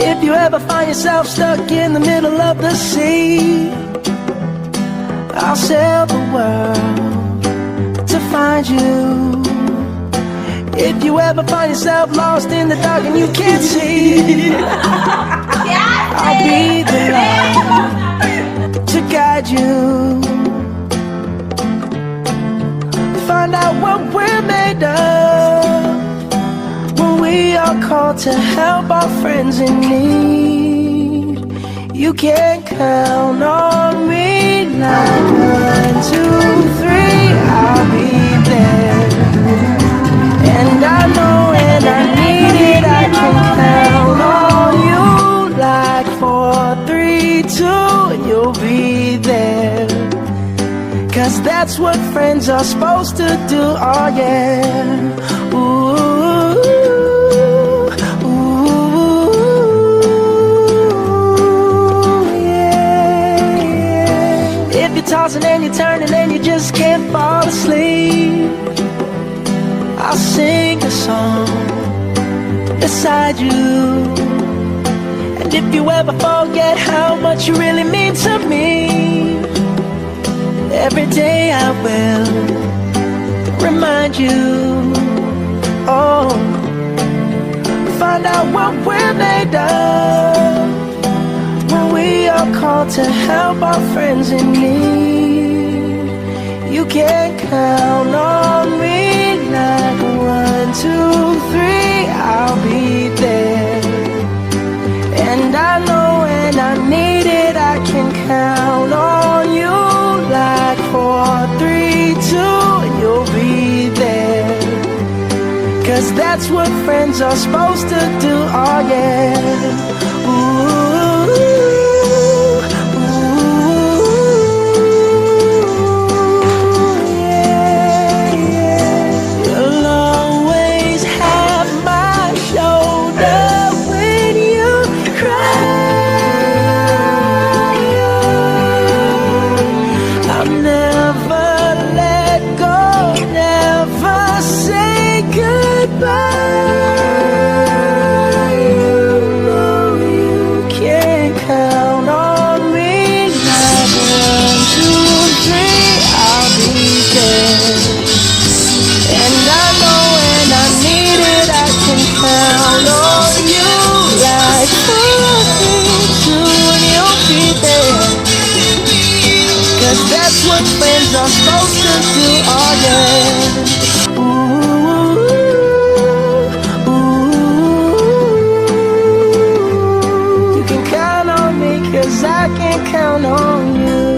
If you ever find yourself stuck in the middle of the sea, I'll sail the world to find you. If you ever find yourself lost in the dark and you can't see, I'll be the light to guide you. Find out what we're made of when we are called to help our friends in need. You can count on me like 1, 2, 3, I'll be there. And I know when I need it, I can count on you like 4, 3, 2, and you'll be there. 'Cause that's what friends are supposed to do, oh yeah. Ooh, ooh, yeah, yeah. If you're tossing and you're turning and you just can't fall asleep, I'll sing a song beside you. And if you ever forget how much you really mean to me, every day I will remind you. Oh, find out what we're made of when we are called to help our friends in need. You can count on me like 1, 2, 3, I'll be there. And I know when I need it, I can count on you like 4, 3, 2, and you'll be there. 'Cause that's what friends are supposed to do, oh yeah. Ooh, ooh, yeah, yeah. You'll always have my shoulder when you cry. I'll never let go, never say goodbye. You know you can count on me like 1, 2, 3, I'll be there. And I know when I need it, I can count on you like 4, 3, 2, and you'll be there. 'Cause that's what friends are supposed to do, oh yeah. Ooh, ooh, you can count on me 'cause I can count on you.